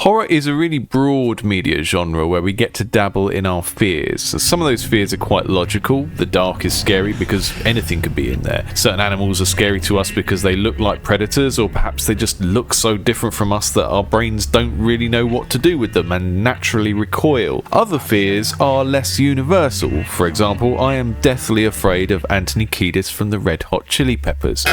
Horror is a really broad media genre where we get to dabble in our fears. So some of those fears are quite logical. The dark is scary because anything could be in there. Certain animals are scary to us because they look like predators, or perhaps they just look so different from us that our brains don't really know what to do with them and naturally recoil. Other fears are less universal. For example, I am deathly afraid of Anthony Kiedis from the Red Hot Chili Peppers.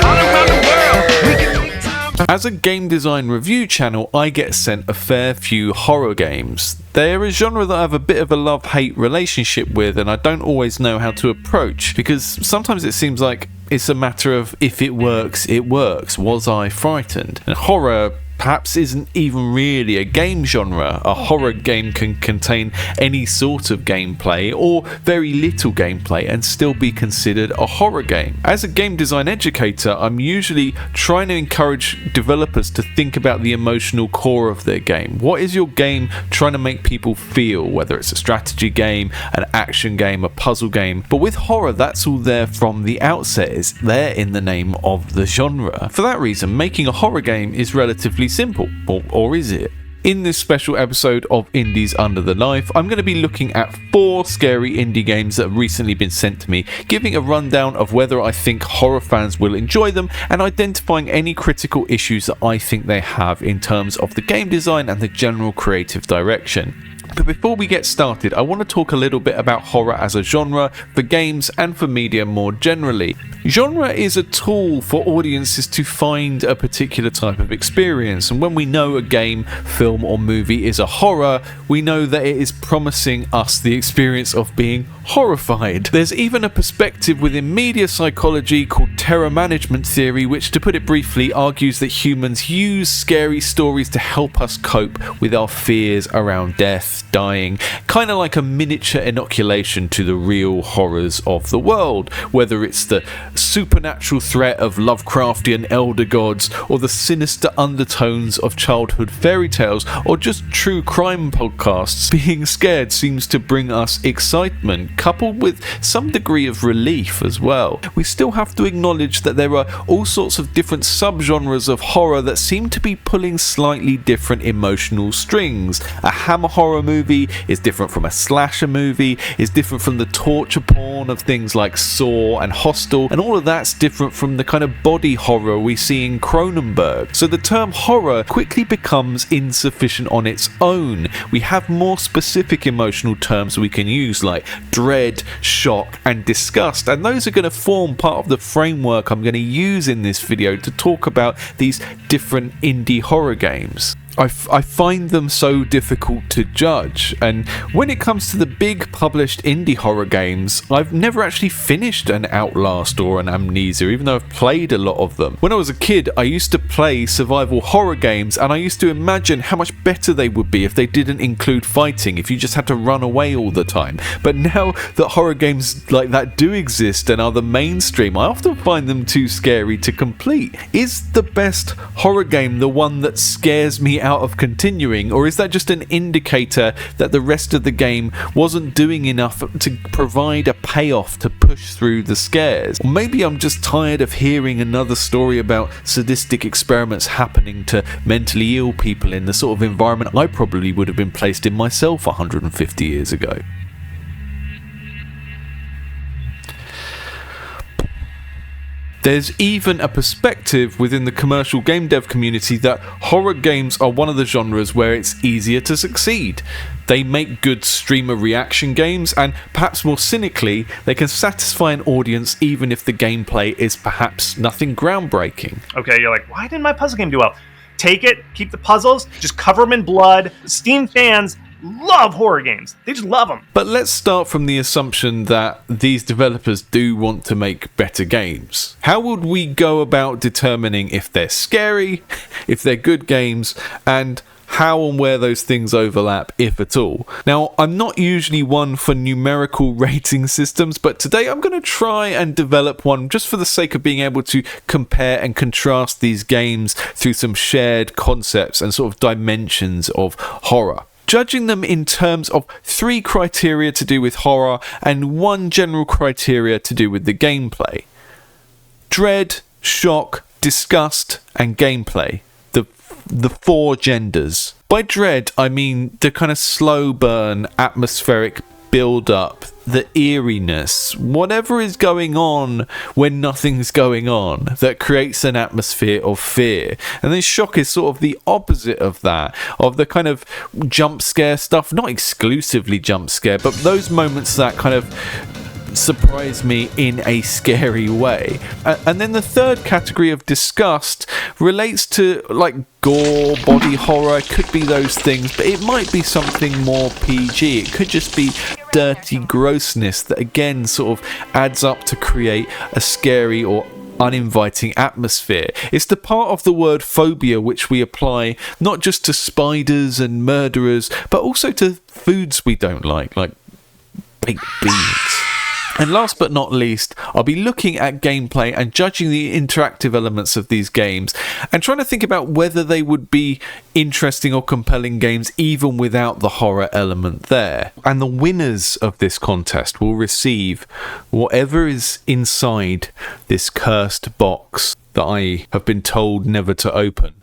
As a game design review channel, I get sent a fair few horror games. They're a genre that I have a bit of a love-hate relationship with, and I don't always know how to approach, because sometimes it seems like it's a matter of if it works, it works. Was I frightened? And horror perhaps isn't even really a game genre. A horror game can contain any sort of gameplay or very little gameplay and still be considered a horror game. As a game design educator, I'm usually trying to encourage developers to think about the emotional core of their game. What is your game trying to make people feel, whether it's a strategy game, an action game, a puzzle game? But with horror, that's all there from the outset. It's there in the name of the genre. For that reason, making a horror game is relatively simple, or is it? In this special episode of Indies Under the Knife, I'm going to be looking at 4 scary indie games that have recently been sent to me, giving a rundown of whether I think horror fans will enjoy them, and identifying any critical issues that I think they have in terms of the game design and the general creative direction. But before we get started, I want to talk a little bit about horror as a genre, for games and for media more generally. Genre is a tool for audiences to find a particular type of experience, and when we know a game, film or movie is a horror, we know that it is promising us the experience of being horrified. There's even a perspective within media psychology called terror management theory, which, to put it briefly, argues that humans use scary stories to help us cope with our fears around death, dying, kind of like a miniature inoculation to the real horrors of the world, whether it's the supernatural threat of Lovecraftian elder gods, or the sinister undertones of childhood fairy tales, or just true crime podcasts. Being scared seems to bring us excitement, coupled with some degree of relief as well. We still have to acknowledge that there are all sorts of different subgenres of horror that seem to be pulling slightly different emotional strings. A hammer horror movie is different from a slasher movie, is different from the torture porn of things like Saw and Hostel, and all of that's different from the kind of body horror we see in Cronenberg. So the term horror quickly becomes insufficient on its own. We have more specific emotional terms we can use, like dread, shock and disgust, and those are going to form part of the framework I'm going to use in this video to talk about these different indie horror games. I find them so difficult to judge, and when it comes to the big published indie horror games, I've never actually finished an Outlast or an Amnesia, even though I've played a lot of them. When I was a kid, I used to play survival horror games, and I used to imagine how much better they would be if they didn't include fighting, if you just had to run away all the time. But now that horror games like that do exist and are the mainstream, I often find them too scary to complete. Is the best horror game the one that scares me out of continuing, or is that just an indicator that the rest of the game wasn't doing enough to provide a payoff to push through the scares? Or maybe I'm just tired of hearing another story about sadistic experiments happening to mentally ill people in the sort of environment I probably would have been placed in myself 150 years ago. There's even a perspective within the commercial game dev community that horror games are one of the genres where it's easier to succeed. They make good streamer reaction games, and perhaps more cynically, they can satisfy an audience even if the gameplay is perhaps nothing groundbreaking. Okay, you're like, why didn't my puzzle game do well? Take it, keep the puzzles, just cover them in blood. Steam fans love horror games. They just love them. But let's start from the assumption that these developers do want to make better games. How would we go about determining if they're scary, if they're good games, and how and where those things overlap, if at all? Now, I'm not usually one for numerical rating systems, but today I'm going to try and develop one just for the sake of being able to compare and contrast these games through some shared concepts and sort of dimensions of horror. Judging them in terms of 3 criteria to do with horror and 1 general criteria to do with the gameplay. Dread, shock, disgust, and gameplay. The the four genders. By dread, I mean the kind of slow burn, atmospheric build up, the eeriness, whatever is going on when nothing's going on, that creates an atmosphere of fear. And then shock is sort of the opposite of that, of the kind of jump scare stuff, not exclusively jump scare, but those moments that kind of surprise me in a scary way. And then the third category of disgust relates to like gore, body horror. It could be those things, but it might be something more PG. It could just be dirty grossness that again sort of adds up to create a scary or uninviting atmosphere. It's the part of the word phobia which we apply not just to spiders and murderers, but also to foods we don't like baked beans. And last but not least, I'll be looking at gameplay and judging the interactive elements of these games and trying to think about whether they would be interesting or compelling games even without the horror element there. And the winners of this contest will receive whatever is inside this cursed box that I have been told never to open.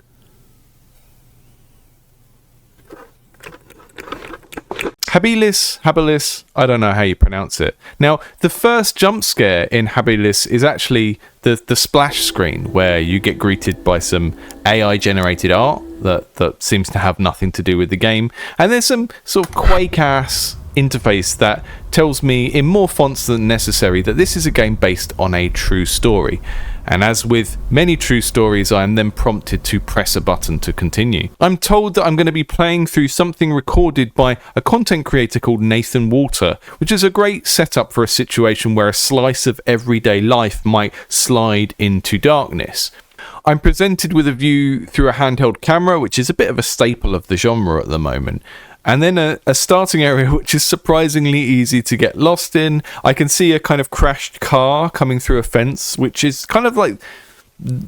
Habilis, I don't know how you pronounce it. Now, the first jump scare in Habilis is actually the splash screen, where you get greeted by some AI-generated art that seems to have nothing to do with the game. And there's some sort of Quake-ass interface that tells me in more fonts than necessary that this is a game based on a true story. And as with many true stories, I am then prompted to press a button to continue. I'm told that I'm going to be playing through something recorded by a content creator called Nathan Walter, which is a great setup for a situation where a slice of everyday life might slide into darkness. I'm presented with a view through a handheld camera, which is a bit of a staple of the genre at the moment. And then a starting area which is surprisingly easy to get lost in. I can see a kind of crashed car coming through a fence, which is kind of like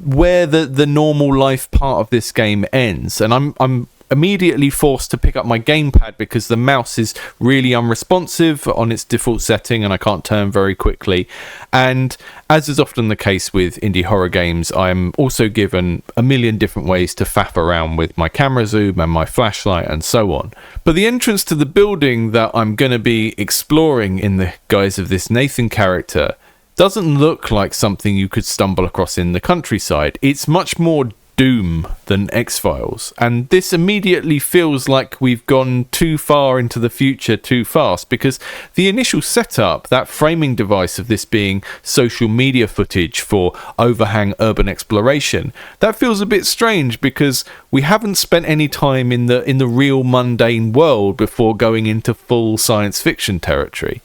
where the normal life part of this game ends. And I'm immediately forced to pick up my gamepad because the mouse is really unresponsive on its default setting and I can't turn very quickly. And as is often the case with indie horror games, I'm also given a million different ways to faff around with my camera zoom and my flashlight and so on. But the entrance to the building that I'm going to be exploring in the guise of this Nathan character doesn't look like something you could stumble across in the countryside. It's much more Doom than X-Files, and this immediately feels like we've gone too far into the future too fast, because the initial setup, that framing device of this being social media footage for overhang urban exploration, that feels a bit strange because we haven't spent any time in the real mundane world before going into full science fiction territory.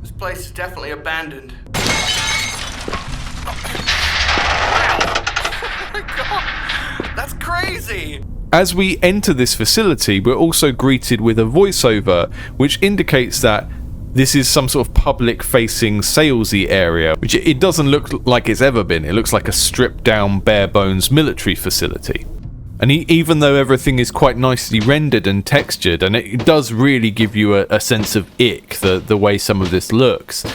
This place is definitely abandoned. That's crazy! As we enter this facility, we're also greeted with a voiceover which indicates that this is some sort of public-facing salesy area, which it doesn't look like it's ever been. It looks like a stripped-down, bare-bones military facility. And even though everything is quite nicely rendered and textured, and it does really give you a sense of ick, the way some of this looks,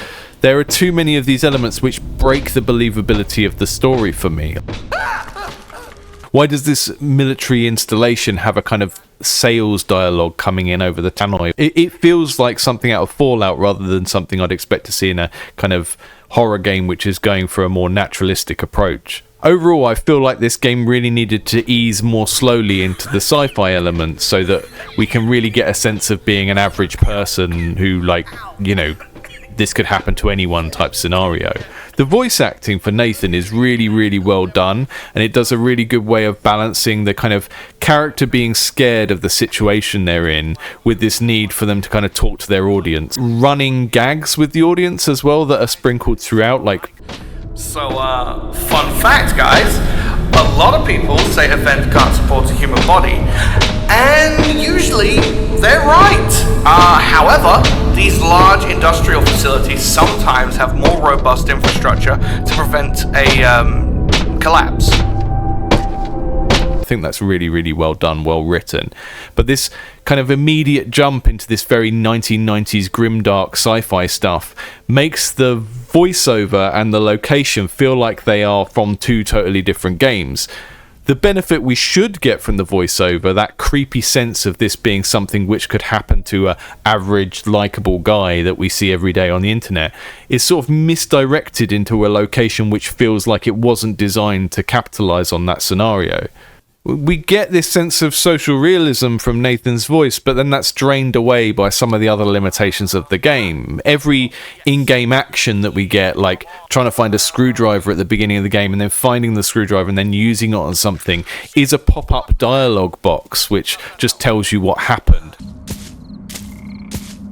there are too many of these elements which break the believability of the story for me. Why does this military installation have a kind of sales dialogue coming in over the tannoy? It feels like something out of Fallout rather than something I'd expect to see in a kind of horror game which is going for a more naturalistic approach. Overall, I feel like this game really needed to ease more slowly into the sci-fi elements so that we can really get a sense of being an average person who, like, you know, this could happen to anyone type scenario. The voice acting for Nathan is really, really well done, and it does a really good way of balancing the kind of character being scared of the situation they're in with this need for them to kind of talk to their audience. Running gags with the audience as well that are sprinkled throughout, like... So, fun fact, guys. A lot of people say a vent can't support a human body, and usually they're right. However, these large industrial facilities sometimes have more robust infrastructure to prevent a collapse. I think that's really, really well done, well written. But this kind of immediate jump into this very 1990s grimdark sci-fi stuff makes the voiceover and the location feel like they are from two totally different games. The benefit we should get from the voiceover, that creepy sense of this being something which could happen to a average likable guy that we see every day on the internet, is sort of misdirected into a location which feels like it wasn't designed to capitalize on that scenario. We get this sense of social realism from Nathan's voice, but then that's drained away by some of the other limitations of the game. Every in-game action that we get, like trying to find a screwdriver at the beginning of the game and then finding the screwdriver and then using it on something, is a pop-up dialogue box which just tells you what happened.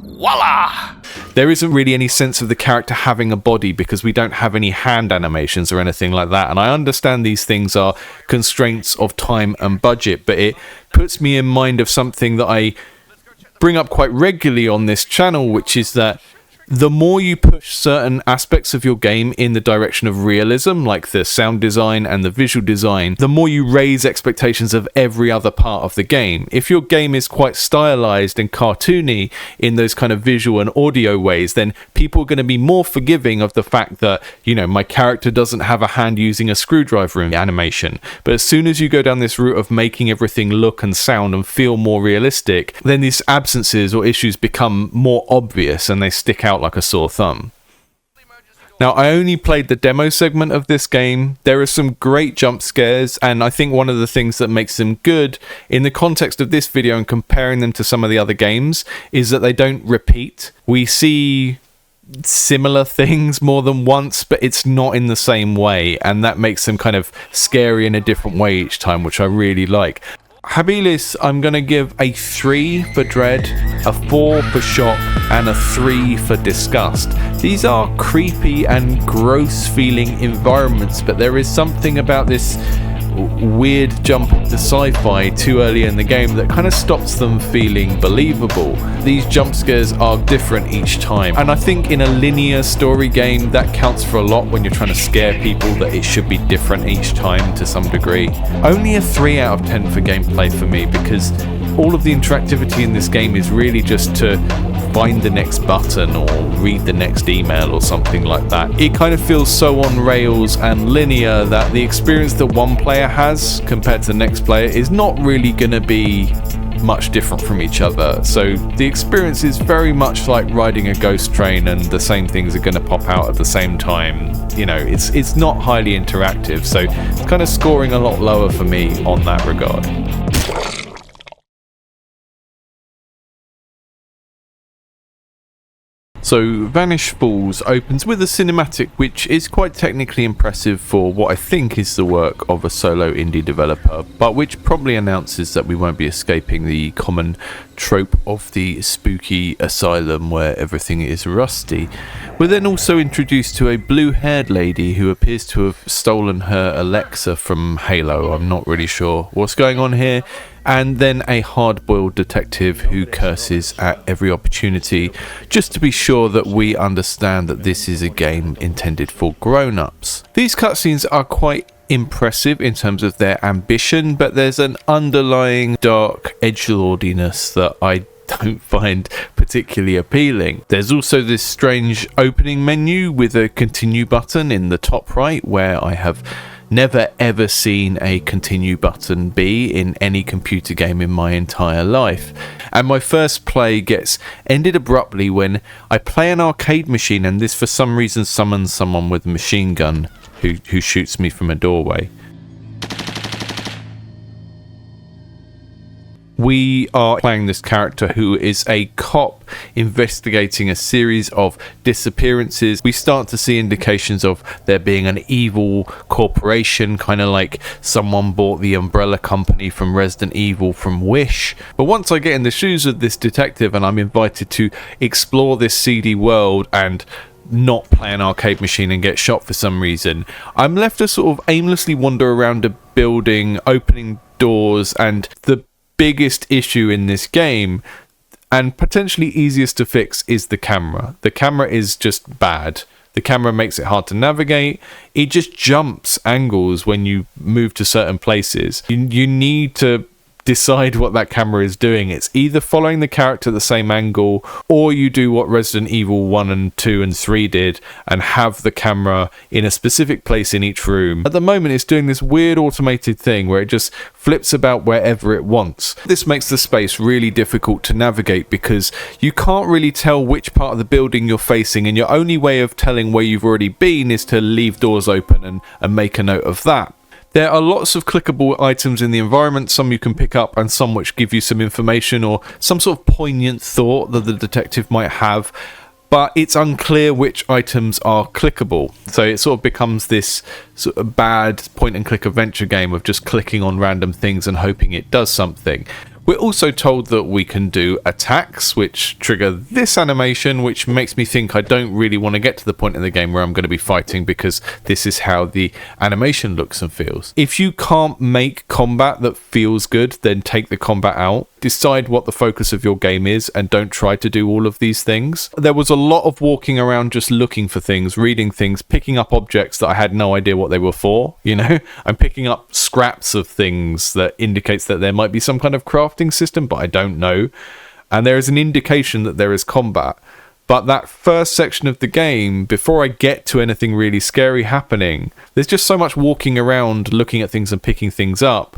Voila! There isn't really any sense of the character having a body because we don't have any hand animations or anything like that. And I understand these things are constraints of time and budget, but it puts me in mind of something that I bring up quite regularly on this channel, which is that the more you push certain aspects of your game in the direction of realism, like the sound design and the visual design, the more you raise expectations of every other part of the game. If your game is quite stylized and cartoony in those kind of visual and audio ways, then people are going to be more forgiving of the fact that, you know, my character doesn't have a hand using a screwdriver in animation. But as soon as you go down this route of making everything look and sound and feel more realistic, then these absences or issues become more obvious and they stick out like a sore thumb. Now, I only played the demo segment of this game. There are some great jump scares, and I think one of the things that makes them good in the context of this video and comparing them to some of the other games is that they don't repeat. We see similar things more than once, but it's not in the same way, and that makes them kind of scary in a different way each time, which I really like. Habilis, I'm going to give a 3 for Dread, a 4 for Shock, and a 3 for Disgust. These are creepy and gross feeling environments, but there is something about this weird jump to sci-fi too early in the game that kind of stops them feeling believable. These jump scares are different each time, and I think in a linear story game that counts for a lot when you're trying to scare people, that it should be different each time to some degree. Only a 3 out of 10 for gameplay for me, because all of the interactivity in this game is really just to find the next button or read the next email or something like that. It kind of feels so on rails and linear that the experience that one player has compared to the next player is not really going to be much different from each other. So the experience is very much like riding a ghost train, and the same things are going to pop out at the same time. You know, it's not highly interactive, so it's kind of scoring a lot lower for me on that regard. So Vanish Falls opens with a cinematic which is quite technically impressive for what I think is the work of a solo indie developer, but which probably announces that we won't be escaping the common trope of the spooky asylum where everything is rusty. We're then also introduced to a blue-haired lady who appears to have stolen her Alexa from Halo. I'm not really sure what's going on here. And then a hard-boiled detective who curses at every opportunity, just to be sure that we understand that this is a game intended for grown-ups. These cutscenes are quite impressive in terms of their ambition, but there's an underlying dark edgelordiness that I don't find particularly appealing. There's also this strange opening menu with a continue button in the top right, where I have never ever seen a continue button be in any computer game in my entire life. And my first play gets ended abruptly when I play an arcade machine and this for some reason summons someone with a machine gun who shoots me from a doorway. We are playing this character who is a cop investigating a series of disappearances. We start to see indications of there being an evil corporation, kind of like someone bought the umbrella company from Resident Evil from Wish. But once I get in the shoes of this detective and I'm invited to explore this seedy world and not play an arcade machine and get shot for some reason, I'm left to sort of aimlessly wander around a building, opening doors, and the biggest issue in this game, and potentially easiest to fix, is the camera. The camera is just bad. The camera makes it hard to navigate. It just jumps angles when you move to certain places. You need to decide what that camera is doing. It's either following the character at the same angle, or you do what Resident Evil 1 and 2 and 3 did and have the camera in a specific place in each room. At the moment, it's doing this weird automated thing where it just flips about wherever it wants. This makes the space really difficult to navigate because you can't really tell which part of the building you're facing, and your only way of telling where you've already been is to leave doors open and make a note of that. There are lots of clickable items in the environment, some you can pick up and some which give you some information or some sort of poignant thought that the detective might have, but it's unclear which items are clickable. So it sort of becomes this sort of bad point and click adventure game of just clicking on random things and hoping it does something. We're also told that we can do attacks, which trigger this animation, which makes me think I don't really want to get to the point in the game where I'm going to be fighting, because this is how the animation looks and feels. If you can't make combat that feels good, then take the combat out. Decide what the focus of your game is and don't try to do all of these things. There was a lot of walking around just looking for things, reading things, picking up objects that I had no idea what they were for, you know? I'm picking up scraps of things that indicates that there might be some kind of crafting system, but I don't know. And there is an indication that there is combat. But that first section of the game, before I get to anything really scary happening, there's just so much walking around, looking at things and picking things up,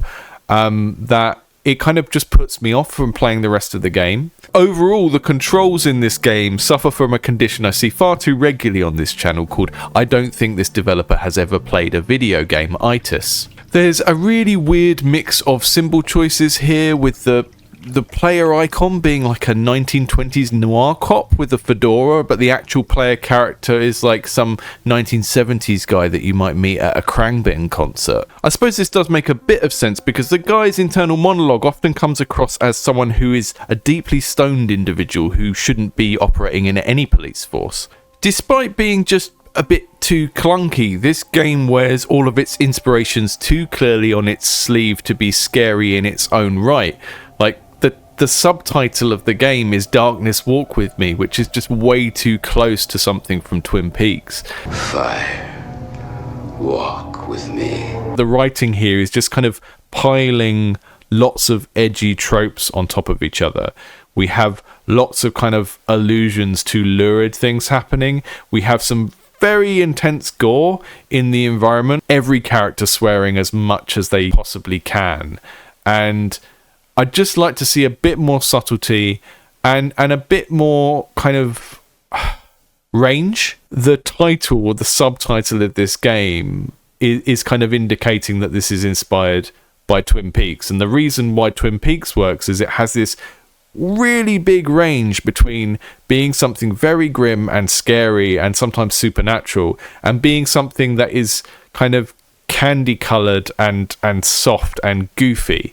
that it kind of just puts me off from playing the rest of the game. Overall, the controls in this game suffer from a condition I see far too regularly on this channel called "I don't think this developer has ever played a video game"-itis. There's a really weird mix of symbol choices here, with the player icon being like a 1920s noir cop with a fedora, but the actual player character is like some 1970s guy that you might meet at a Khruangbin concert. I suppose this does make a bit of sense because the guy's internal monologue often comes across as someone who is a deeply stoned individual who shouldn't be operating in any police force. Despite being just a bit too clunky, this game wears all of its inspirations too clearly on its sleeve to be scary in its own right. Like, the subtitle of the game is Darkness Walk With Me, which is just way too close to something from Twin Peaks. Fire, walk with me. The writing here is just kind of piling lots of edgy tropes on top of each other. We have lots of kind of allusions to lurid things happening. We have some very intense gore in the environment. Every character swearing as much as they possibly can. And I'd just like to see a bit more subtlety and a bit more kind of range. The title or the subtitle of this game is kind of indicating that this is inspired by Twin Peaks. And the reason why Twin Peaks works is it has this really big range between being something very grim and scary and sometimes supernatural, and being something that is kind of candy colored and soft and goofy.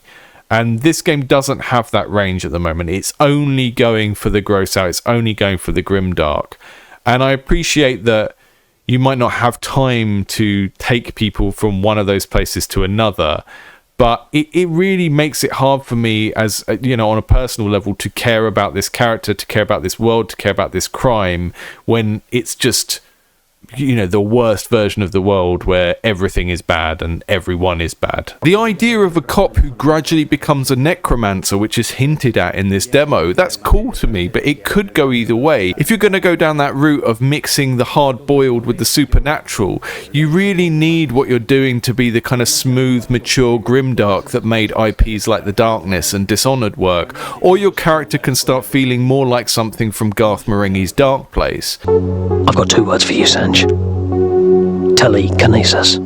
And this game doesn't have that range at the moment. It's only going for the gross out. It's only going for the grimdark. And I appreciate that you might not have time to take people from one of those places to another, but it really makes it hard for me, as you know, on a personal level, to care about this character, to care about this world, to care about this crime, when it's just, you know, the worst version of the world where everything is bad and everyone is bad. The idea of a cop who gradually becomes a necromancer, which is hinted at in this demo, that's cool to me, but it could go either way. If you're going to go down that route of mixing the hard-boiled with the supernatural, you really need what you're doing to be the kind of smooth, mature grimdark that made IPs like The Darkness and Dishonored work, or your character can start feeling more like something from Garth Marenghi's Dark Place. I've got 2 words for you, Sanj. Telekinesis.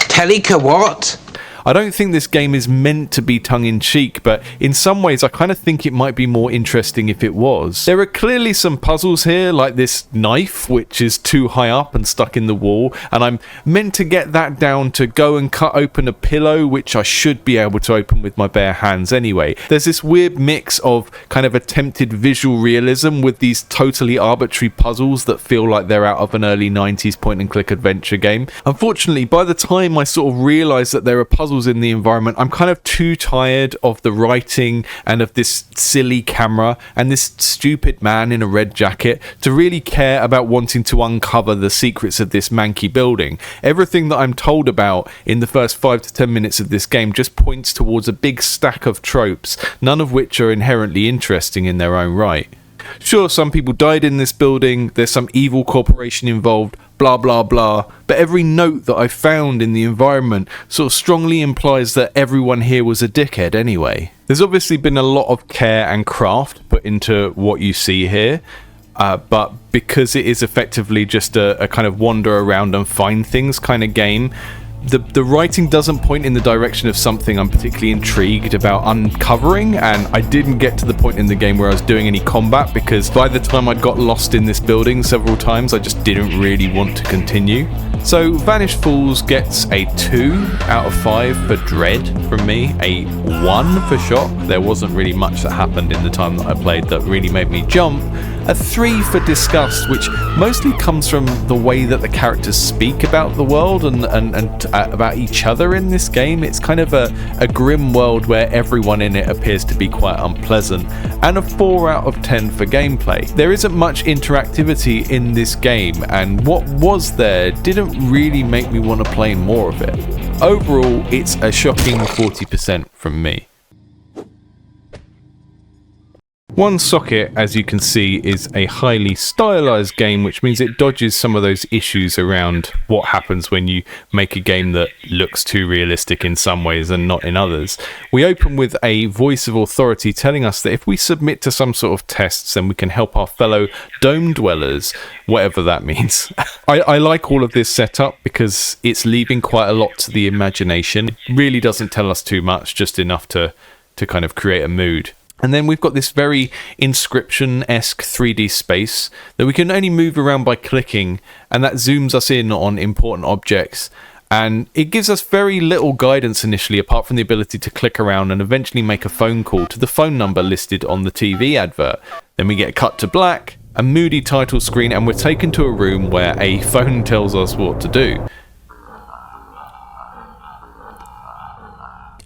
Teleka what? I don't think this game is meant to be tongue-in-cheek, but in some ways I kind of think it might be more interesting if it was. There are clearly some puzzles here, like this knife, which is too high up and stuck in the wall, and I'm meant to get that down to go and cut open a pillow, which I should be able to open with my bare hands anyway. There's this weird mix of kind of attempted visual realism with these totally arbitrary puzzles that feel like they're out of an early 90s point-and-click adventure game. Unfortunately, by the time I sort of realise that there are puzzles puzzles in the environment, I'm kind of too tired of the writing and of this silly camera and this stupid man in a red jacket to really care about wanting to uncover the secrets of this manky building. Everything that I'm told about in the first 5 to 10 minutes of this game just points towards a big stack of tropes, none of which are inherently interesting in their own right. Sure, some people died in this building, there's some evil corporation involved, blah blah blah, but every note that I found in the environment sort of strongly implies that everyone here was a dickhead anyway. There's obviously been a lot of care and craft put into what you see here, but because it is effectively just a kind of wander around and find things kind of game, the writing doesn't point in the direction of something I'm particularly intrigued about uncovering, and I didn't get to the point in the game where I was doing any combat because by the time I'd got lost in this building several times, I just didn't really want to continue. So Vanish Falls gets a 2 out of 5 for dread from me, a 1 for shock. There wasn't really much that happened in the time that I played that really made me jump. A 3 for disgust, which mostly comes from the way that the characters speak about the world and about each other in this game. It's kind of a grim world where everyone in it appears to be quite unpleasant. And a 4 out of 10 for gameplay. There isn't much interactivity in this game, and what was there didn't really make me want to play more of it. Overall, it's a shocking 40% from me. One Socket, as you can see, is a highly stylized game, which means it dodges some of those issues around what happens when you make a game that looks too realistic in some ways and not in others. We open with a voice of authority telling us that if we submit to some sort of tests, then we can help our fellow dome dwellers, whatever that means. I like all of this setup because it's leaving quite a lot to the imagination. It really doesn't tell us too much, just enough to kind of create a mood. And then we've got this very Inscription-esque 3D space that we can only move around by clicking, and that zooms us in on important objects. And it gives us very little guidance initially, apart from the ability to click around and eventually make a phone call to the phone number listed on the TV advert. Then we get cut to black, a moody title screen, and we're taken to a room where a phone tells us what to do.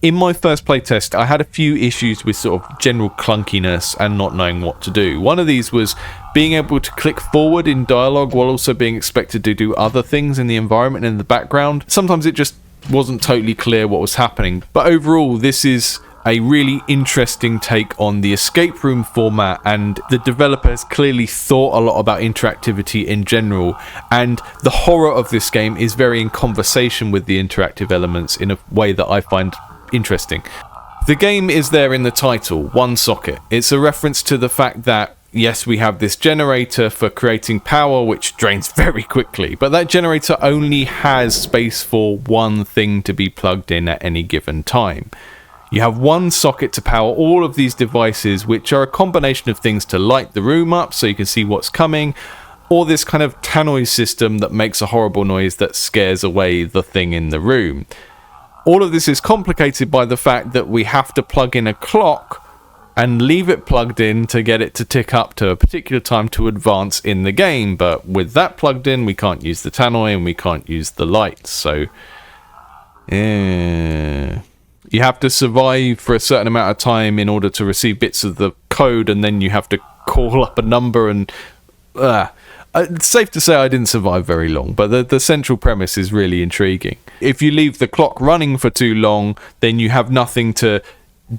In my first playtest, I had a few issues with sort of general clunkiness and not knowing what to do. One of these was being able to click forward in dialogue while also being expected to do other things in the environment in the background. Sometimes it just wasn't totally clear what was happening. But overall, this is a really interesting take on the escape room format, and the developer has clearly thought a lot about interactivity in general, and the horror of this game is very in conversation with the interactive elements in a way that I find interesting. The game is there in the title, One Socket. It's a reference to the fact that yes, we have this generator for creating power which drains very quickly, but that generator only has space for one thing to be plugged in at any given time. You have one socket to power all of these devices, which are a combination of things to light the room up so you can see what's coming, or this kind of tannoy system that makes a horrible noise that scares away the thing in the room. All of this is complicated by the fact that we have to plug in a clock and leave it plugged in to get it to tick up to a particular time to advance in the game. But with that plugged in, we can't use the tannoy and we can't use the lights. So, you have to survive for a certain amount of time in order to receive bits of the code, and then you have to call up a number and... It's safe to say I didn't survive very long, but the central premise is really intriguing. If you leave the clock running for too long, then you have nothing to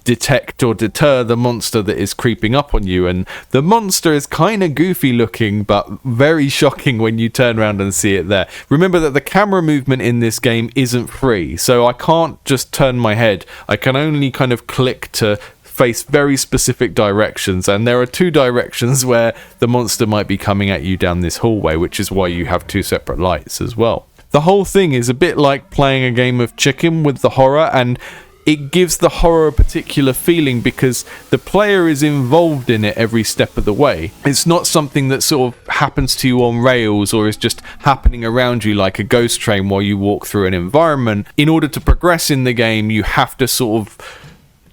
detect or deter the monster that is creeping up on you, and the monster is kind of goofy looking, but very shocking when you turn around and see it there. Remember that the camera movement in this game isn't free, so I can't just turn my head. I can only kind of click to face very specific directions, and there are two directions where the monster might be coming at you down this hallway, which is why you have two separate lights as well. The whole thing is a bit like playing a game of chicken with the horror, and it gives the horror a particular feeling because the player is involved in it every step of the way. It's not something that sort of happens to you on rails or is just happening around you like a ghost train while you walk through an environment. In order to progress in the game, you have to sort of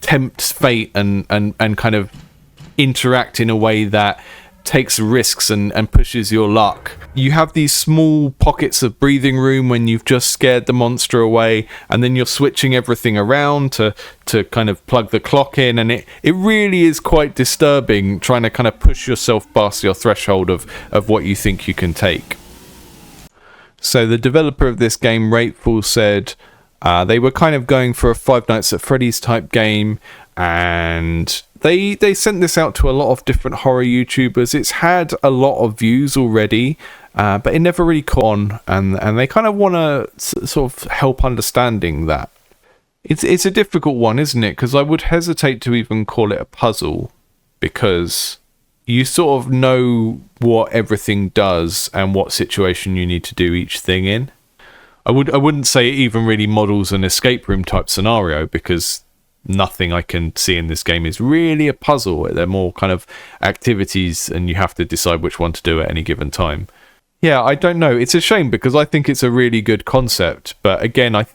tempt fate and kind of interact in a way that takes risks and pushes your luck. You have these small pockets of breathing room when you've just scared the monster away, and then you're switching everything around to kind of plug the clock in, and it really is quite disturbing trying to kind of push yourself past your threshold of what you think you can take. So the developer of this game, Rateful, said they were kind of going for a Five Nights at Freddy's type game, and they sent this out to a lot of different horror YouTubers. It's had a lot of views already, but it never really caught on, and they kind of want to sort of help understanding that. It's a difficult one, isn't it? Because I would hesitate to even call it a puzzle, because you sort of know what everything does and what situation you need to do each thing in. I wouldn't say it even really models an escape room type scenario, because nothing I can see in this game is really a puzzle. They're more kind of activities, and you have to decide which one to do at any given time. Yeah, I don't know. It's a shame, because I think it's a really good concept. But again, I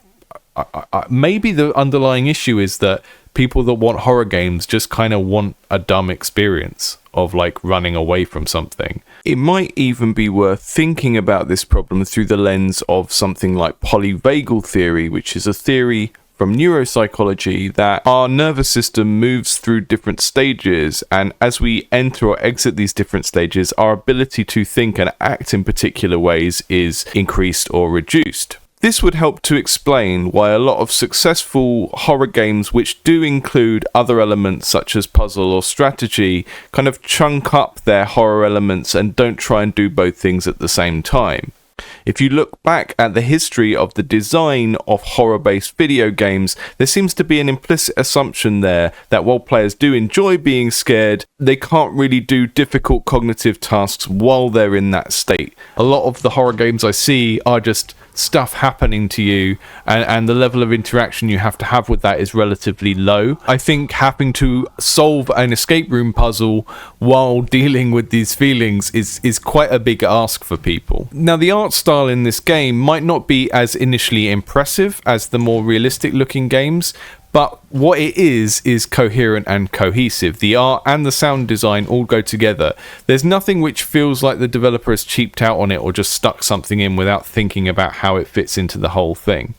maybe the underlying issue is that people that want horror games just kind of want a dumb experience of like running away from something. It might even be worth thinking about this problem through the lens of something like polyvagal theory, which is a theory from neuropsychology that our nervous system moves through different stages, and as we enter or exit these different stages, our ability to think and act in particular ways is increased or reduced. This would help to explain why a lot of successful horror games, which do include other elements such as puzzle or strategy, kind of chunk up their horror elements and don't try and do both things at the same time. If you look back at the history of the design of horror-based video games, there seems to be an implicit assumption there that while players do enjoy being scared, they can't really do difficult cognitive tasks while they're in that state. A lot of the horror games I see are just stuff happening to you, and the level of interaction you have to have with that is relatively low. I think having to solve an escape room puzzle while dealing with these feelings is quite a big ask for people. Now, the art style in this game might not be as initially impressive as the more realistic looking games, but what it is coherent and cohesive. The art and the sound design all go together. There's nothing which feels like the developer has cheaped out on it or just stuck something in without thinking about how it fits into the whole thing.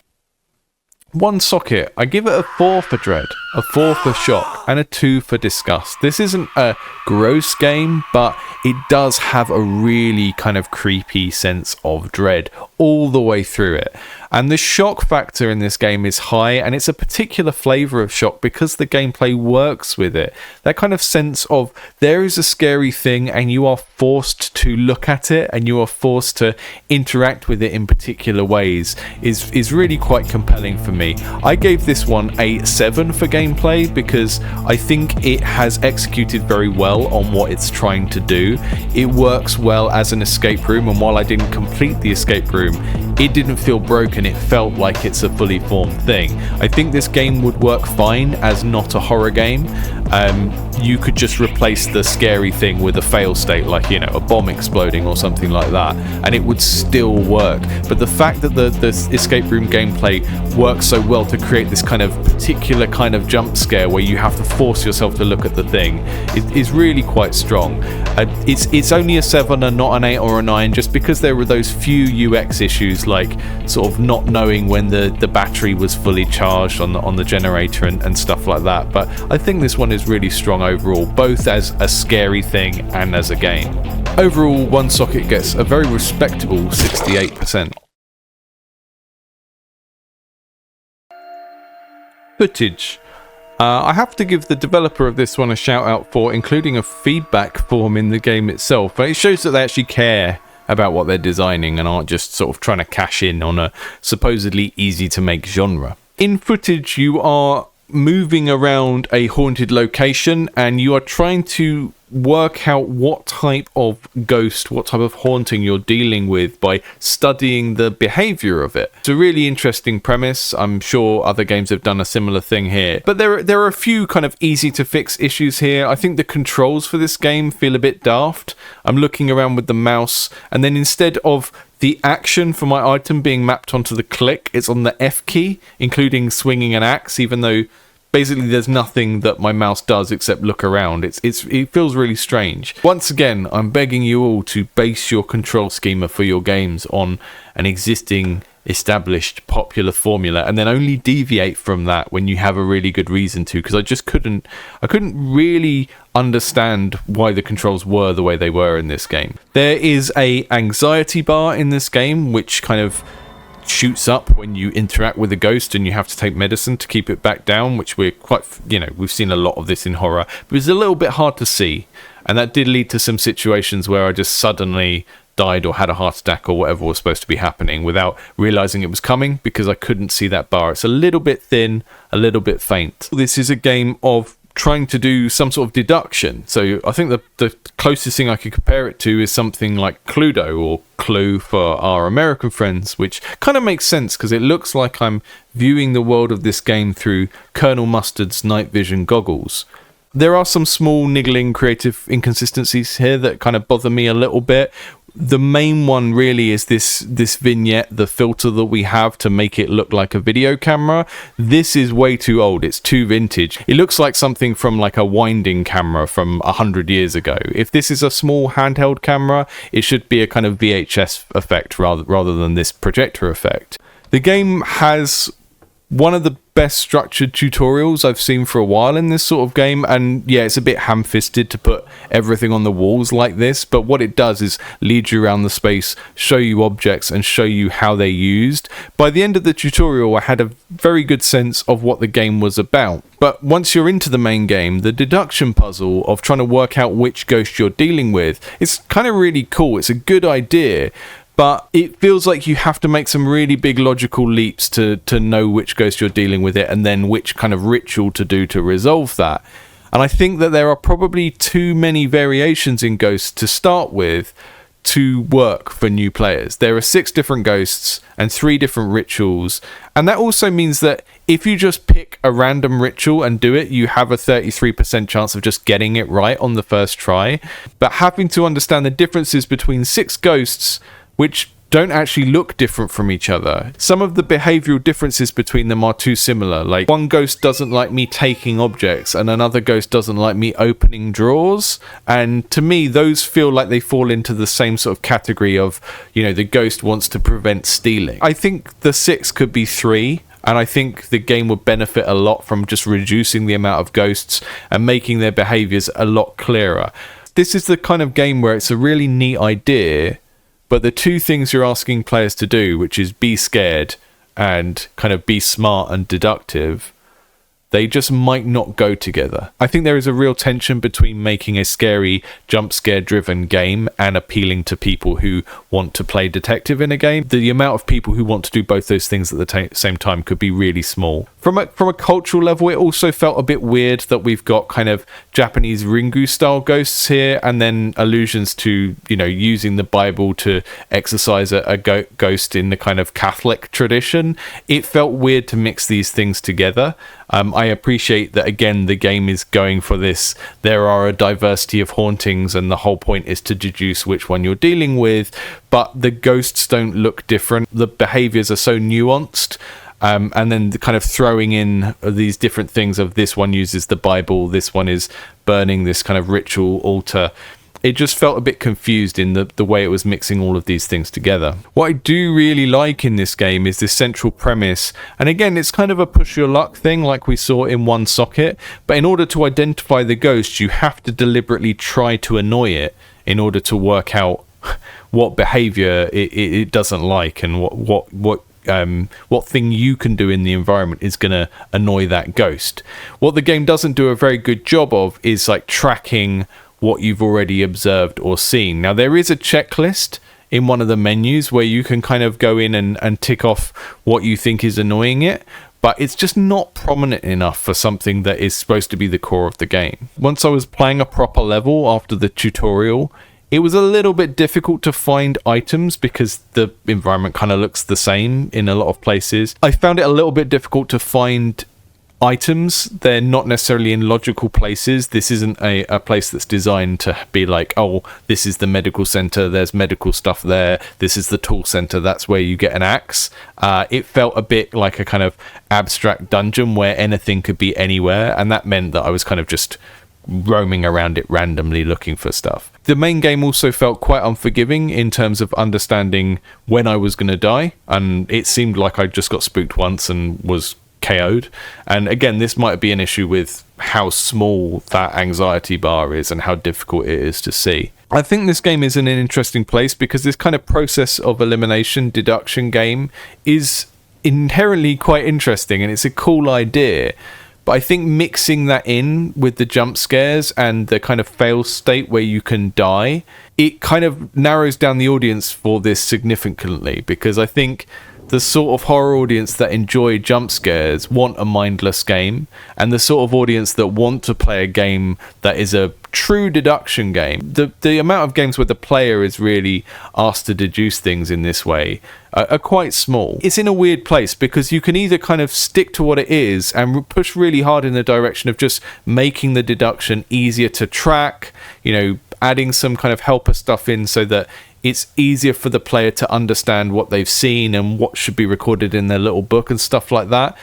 One socket, I give it a 4 for Dread, a 4 for Shock, and a 2 for Disgust. This isn't a gross game, but it does have a really kind of creepy sense of dread all the way through it. And the shock factor in this game is high, and it's a particular flavour of shock because the gameplay works with it. That kind of sense of there is a scary thing and you are forced to look at it and you are forced to interact with it in particular ways is really quite compelling for me. I gave this one a 7 for gameplay because I think it has executed very well on what it's trying to do. It works well as an escape room, and while I didn't complete the escape room, it didn't feel broken. It felt like it's a fully formed thing. I think this game would work fine as not a horror game. You could just replace the scary thing with a fail state, like, you know, a bomb exploding or something like that, and it would still work. But the fact that the escape room gameplay works so well to create this kind of particular kind of jump scare where you have to force yourself to look at the thing is really quite strong. It's only a 7 and not an 8 or a 9, just because there were those few UX issues, like sort of not knowing when the battery was fully charged on the generator and stuff like that. But I think this one is really strong overall, both as a scary thing and as a game. Overall, One Socket gets a very respectable 68%. Footage. I have to give the developer of this one a shout out for including a feedback form in the game itself. It shows that they actually care about what they're designing and aren't just sort of trying to cash in on a supposedly easy to make genre. In footage, you are moving around a haunted location and you are trying to work out what type of ghost, what type of haunting you're dealing with by studying the behavior of it. It's a really interesting premise. I'm sure other games have done a similar thing here, but there are a few kind of easy to fix issues here. I think the controls for this game feel a bit daft. I'm looking around with the mouse, and then instead of the action for my item being mapped onto the click, it's on the F key, including swinging an axe, even though basically there's nothing that my mouse does except look around. It feels really strange. Once again, I'm begging you all to base your control schema for your games on an existing, established, popular formula, and then only deviate from that when you have a really good reason to, because I couldn't really understand why the controls were the way they were in this game. There is a anxiety bar in this game which kind of shoots up when you interact with a ghost, and you have to take medicine to keep it back down, which we've seen a lot of this in horror, but it's a little bit hard to see, and that did lead to some situations where I just suddenly died or had a heart attack or whatever was supposed to be happening without realizing it was coming, because I couldn't see that bar. It's a little bit thin, a little bit faint. This is a game of trying to do some sort of deduction. So I think the closest thing I could compare it to is something like Cluedo, or Clue for our American friends, which kind of makes sense because it looks like I'm viewing the world of this game through Colonel Mustard's night vision goggles. There are some small niggling creative inconsistencies here that kind of bother me a little bit. The main one really is this vignette, the filter that we have to make it look like a video camera. This is way too old. It's too vintage. It looks like something from like a winding camera from 100 years ago. If this is a small handheld camera, it should be a kind of VHS effect rather than this projector effect. The game has one of the best structured tutorials I've seen for a while in this sort of game, and yeah, it's a bit ham-fisted to put everything on the walls like this, but what it does is lead you around the space, show you objects, and show you how they're used. By the end of the tutorial, I had a very good sense of what the game was about. But once you're into the main game, the deduction puzzle of trying to work out which ghost you're dealing with is kind of really cool. It's a good idea, but it feels like you have to make some really big logical leaps to know which ghost you're dealing with it, and then which kind of ritual to do to resolve that. And I think that there are probably too many variations in ghosts to start with to work for new players. There are 6 different ghosts and 3 different rituals, and that also means that if you just pick a random ritual and do it, you have a 33% chance of just getting it right on the first try. But having to understand the differences between 6 ghosts, which don't actually look different from each other. Some of the behavioral differences between them are too similar. Like, one ghost doesn't like me taking objects, and another ghost doesn't like me opening drawers. And to me, those feel like they fall into the same sort of category of, the ghost wants to prevent stealing. I think the 6 could be 3. And I think the game would benefit a lot from just reducing the amount of ghosts and making their behaviors a lot clearer. This is the kind of game where it's a really neat idea, but the 2 things you're asking players to do, which is be scared and kind of be smart and deductive, they just might not go together. I think there is a real tension between making a scary, jump scare driven game and appealing to people who want to play detective in a game. The amount of people who want to do both those things at the same time could be really small. From a cultural level, it also felt a bit weird that we've got kind of Japanese Ringu style ghosts here, and then allusions to, using the Bible to exorcise a ghost in the kind of Catholic tradition. It felt weird to mix these things together. I appreciate that, again, the game is going for this. There are a diversity of hauntings, and the whole point is to deduce which one you're dealing with, but the ghosts don't look different. The behaviors are so nuanced. And then the kind of throwing in these different things of this one uses the Bible, this one is burning this kind of ritual altar. It just felt a bit confused in the way it was mixing all of these things together. What I do really like in this game is this central premise. And again, it's kind of a push your luck thing like we saw in One Socket. But in order to identify the ghost, you have to deliberately try to annoy it in order to work out what behavior it doesn't like, and what thing you can do in the environment is going to annoy that ghost. What the game doesn't do a very good job of is like tracking what you've already observed or seen. Now, there is a checklist in one of the menus where you can kind of go in and tick off what you think is annoying it, but it's just not prominent enough for something that is supposed to be the core of the game. Once I was playing a proper level after the tutorial, it was a little bit difficult to find items because the environment kind of looks the same in a lot of places. I found it a little bit difficult to find items. They're not necessarily in logical places. This isn't a place that's designed to be like, oh, this is the medical center, there's medical stuff there, this is the tool center, that's where you get an axe. It felt a bit like a kind of abstract dungeon where anything could be anywhere, and that meant that I was kind of just roaming around it randomly looking for stuff. The main game also felt quite unforgiving in terms of understanding when I was going to die, and it seemed like I just got spooked once and was KO'd. And again, this might be an issue with how small that anxiety bar is and how difficult it is to see. I think this game is in an interesting place because this kind of process of elimination deduction game is inherently quite interesting, and it's a cool idea. But I think mixing that in with the jump scares and the kind of fail state where you can die, it kind of narrows down the audience for this significantly, because I think the sort of horror audience that enjoy jump scares want a mindless game, and the sort of audience that want to play a game that is a true deduction game, the amount of games where the player is really asked to deduce things in this way are quite small. It's in a weird place because you can either kind of stick to what it is and push really hard in the direction of just making the deduction easier to track, you know, adding some kind of helper stuff in so that it's easier for the player to understand what they've seen and what should be recorded in their little book and stuff like that.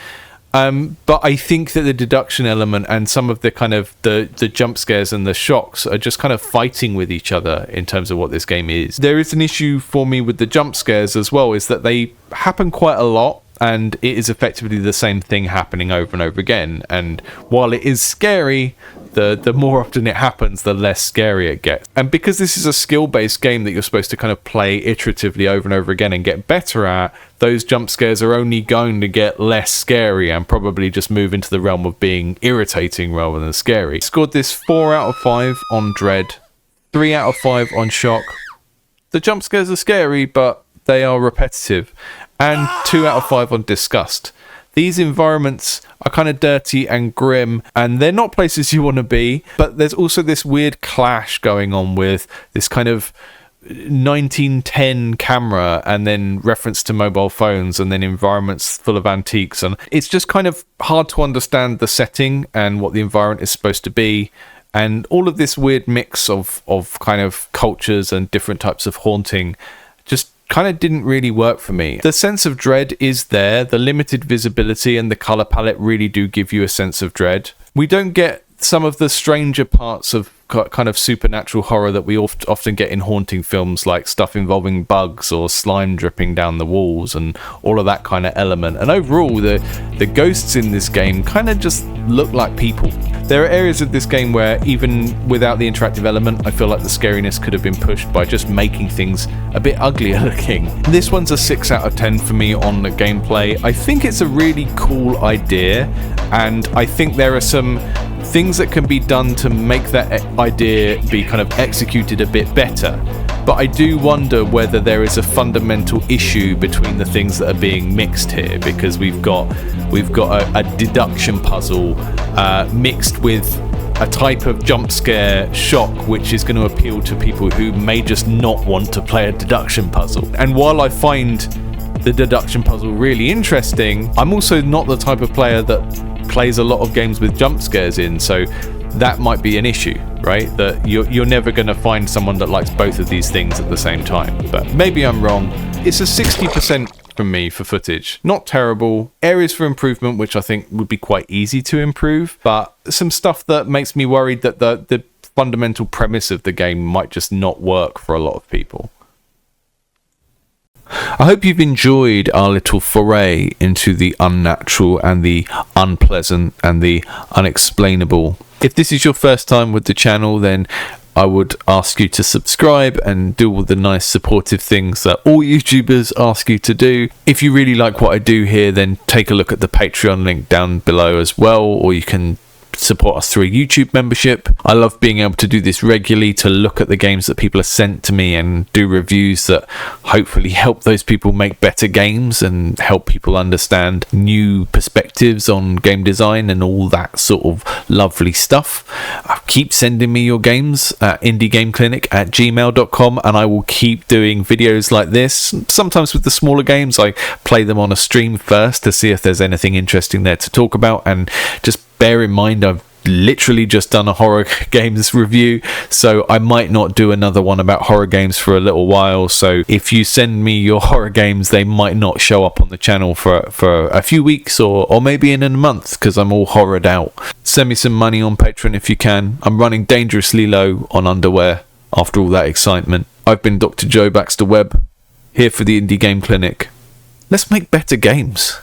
But I think that the deduction element and some of the kind of the jump scares and the shocks are just kind of fighting with each other in terms of what this game is. There is an issue for me with the jump scares as well, is that they happen quite a lot, and it is effectively the same thing happening over and over again. And while it is scary, the more often it happens, the less scary it gets. And because this is a skill-based game that you're supposed to kind of play iteratively over and over again and get better at, those jump scares are only going to get less scary and probably just move into the realm of being irritating rather than scary. Scored this 4 out of 5 on Dread, 3 out of 5 on Shock. The jump scares are scary, but they are repetitive. And 2 out of 5 on Disgust. These environments are kind of dirty and grim, and they're not places you want to be, but there's also this weird clash going on with this kind of 1910 camera and then reference to mobile phones and then environments full of antiques, and it's just kind of hard to understand the setting and what the environment is supposed to be. And all of this weird mix of kind of cultures and different types of haunting just kind of didn't really work for me. The sense of dread is there. The limited visibility and the color palette really do give you a sense of dread. We don't get some of the stranger parts of kind of supernatural horror that we often get in haunting films, like stuff involving bugs or slime dripping down the walls and all of that kind of element. And overall, the ghosts in this game kind of just look like people. There are areas of this game where even without the interactive element, I feel like the scariness could have been pushed by just making things a bit uglier looking. This one's a 6 out of 10 for me on the gameplay. I think it's a really cool idea, and I think there are some things that can be done to make that idea be kind of executed a bit better. But I do wonder whether there is a fundamental issue between the things that are being mixed here, because we've got a deduction puzzle mixed with a type of jump scare shock, which is going to appeal to people who may just not want to play a deduction puzzle. And while I find the deduction puzzle really interesting, I'm also not the type of player that plays a lot of games with jump scares in, so that might be an issue, right? That you're never going to find someone that likes both of these things at the same time. But maybe I'm wrong. It's a 60% from me for footage. Not terrible. Areas for improvement, which I think would be quite easy to improve, but some stuff that makes me worried that the fundamental premise of the game might just not work for a lot of people. I hope you've enjoyed our little foray into the unnatural and the unpleasant and the unexplainable. If this is your first time with the channel, then I would ask you to subscribe and do all the nice supportive things that all YouTubers ask you to do. If you really like what I do here, then take a look at the Patreon link down below as well, or you can support us through a YouTube membership. I love being able to do this regularly, to look at the games that people have sent to me and do reviews that hopefully help those people make better games and help people understand new perspectives on game design and all that sort of lovely stuff. Keep sending me your games at indiegameclinic@gmail.com, and I will keep doing videos like this. Sometimes with the smaller games, I play them on a stream first to see if there's anything interesting there to talk about. And just bear in mind, I've literally just done a horror games review, so I might not do another one about horror games for a little while. So if you send me your horror games, they might not show up on the channel for a few weeks or maybe in a month, because I'm all horrored out. Send me some money on Patreon if you can. I'm running dangerously low on underwear after all that excitement. I've been Dr. Joe Baxter Webb, here for the Indie Game Clinic. Let's make better games.